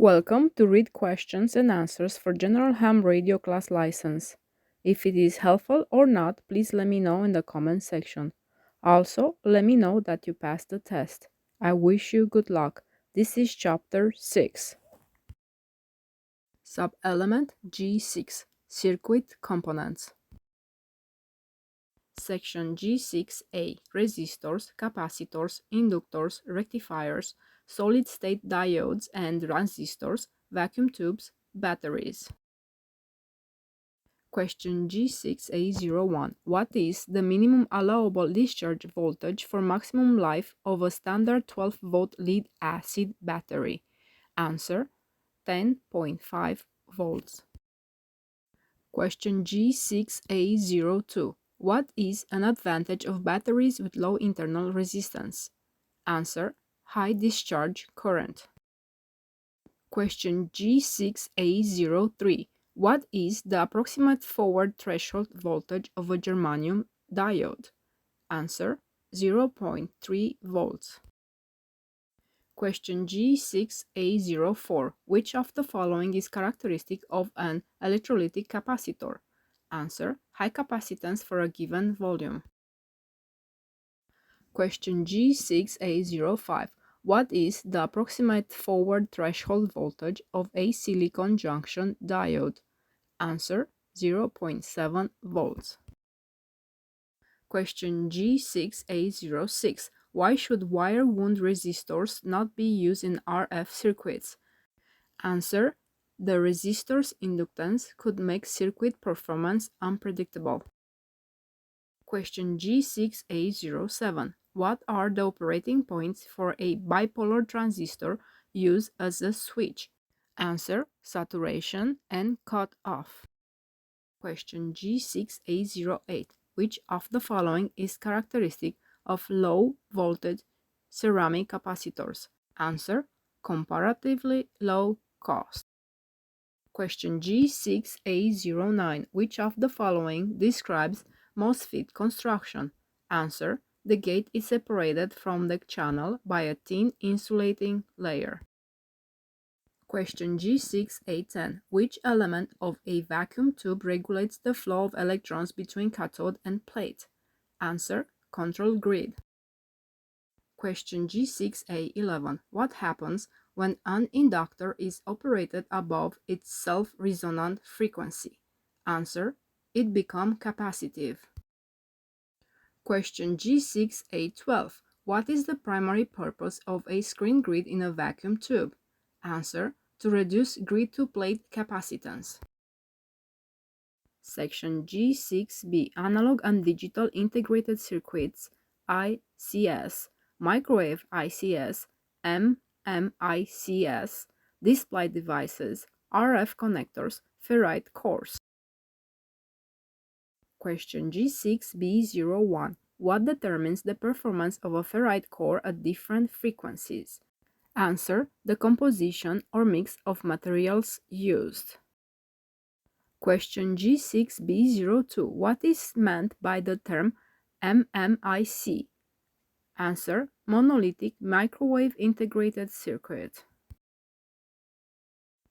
Welcome to read questions and answers for General Ham Radio Class License. If it is helpful or not, please let me know in the comment section. Also, let me know that you passed the test. I wish you good luck. This is Chapter 6. Sub-element G6 Circuit Components. Section G6A Resistors, capacitors, inductors, rectifiers, solid-state diodes and transistors, vacuum tubes, batteries. Question G6A01. What is the minimum allowable discharge voltage for maximum life of a standard 12-volt lead-acid battery? Answer: 10.5 volts. Question G6A02. What is an advantage of batteries with low internal resistance? Answer: high discharge current. Question G6A03. What is the approximate forward threshold voltage of a germanium diode? Answer: 0.3 volts. Question G6A04. Which of the following is characteristic of an electrolytic capacitor? Answer: high capacitance for a given volume. Question G6A05. What is the approximate forward threshold voltage of a silicon junction diode? Answer: 0.7 volts. Question G6A06. Why should wire wound resistors not be used in RF circuits? Answer: the resistor's inductance could make circuit performance unpredictable. Question G6A07. What are the operating points for a bipolar transistor used as a switch? Answer: saturation and cutoff. Question G6A08. Which of the following is characteristic of low voltage ceramic capacitors? Answer: comparatively low cost. Question G6A09. Which of the following describes MOSFET construction? Answer: the gate is separated from the channel by a thin insulating layer. Question G6A10. Which element of a vacuum tube regulates the flow of electrons between cathode and plate? Answer: control grid. Question G6A11. What happens when an inductor is operated above its self-resonant frequency? Answer: it becomes capacitive. Question G6A12. What is the primary purpose of a screen grid in a vacuum tube? Answer: to reduce grid-to-plate capacitance. Section G6B. Analog and Digital Integrated Circuits, ICS, Microwave ICS, MMICS, Display Devices, RF Connectors, Ferrite Cores. Question G6B01. What determines the performance of a ferrite core at different frequencies? Answer: the composition or mix of materials used. Question G6B02. What is meant by the term MMIC? Answer: monolithic microwave integrated circuit.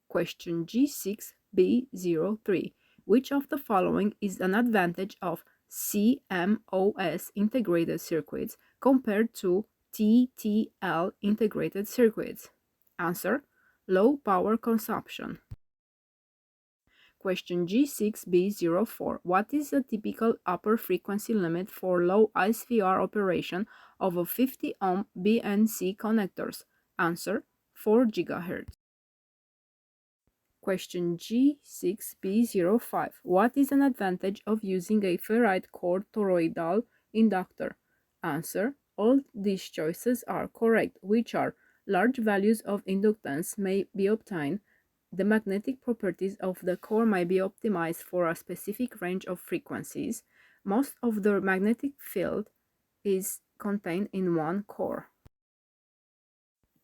Question G6B03. Which of the following is an advantage of CMOS integrated circuits compared to TTL integrated circuits? Answer: low power consumption. Question G6B04. What is the typical upper frequency limit for low SVR operation of a 50 ohm BNC connectors? Answer: 4 GHz. Question G6B05. What is an advantage of using a ferrite core toroidal inductor? Answer: all these choices are correct, which are: large values of inductance may be obtained, the magnetic properties of the core may be optimized for a specific range of frequencies, most of the magnetic field is contained in one core.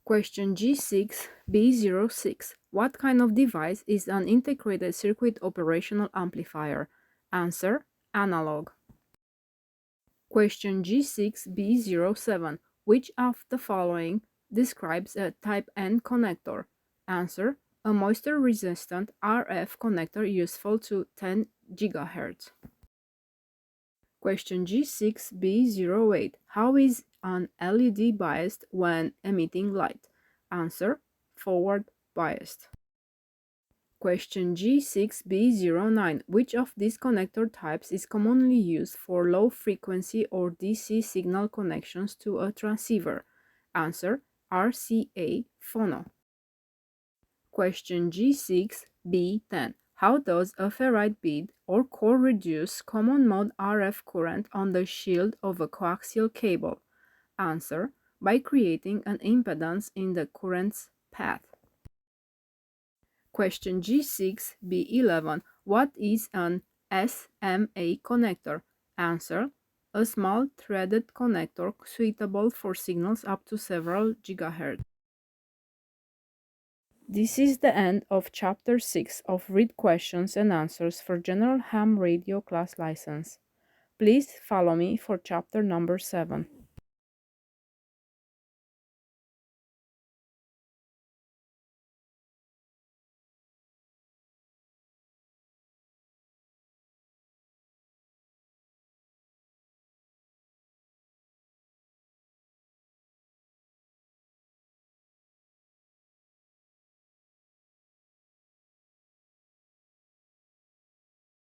Question G6B06. What kind of device is an integrated circuit operational amplifier? Answer: analog. Question G6B07. Which of the following describes a type N connector? Answer: a moisture-resistant RF connector useful to 10 GHz. Question G6B08. How is an LED biased when emitting light? Answer: forward biased. Question G6B09. Which of these connector types is commonly used for low frequency or DC signal connections to a transceiver? Answer: RCA phono. Question G6B10. How does a ferrite bead or core reduce common mode RF current on the shield of a coaxial cable? Answer: by creating an impedance in the current's path. Question G6B11. What is an SMA connector? Answer: a small threaded connector suitable for signals up to several gigahertz. This is the end of Chapter 6 of Read Questions and Answers for General Ham Radio Class License. Please follow me for Chapter number 7.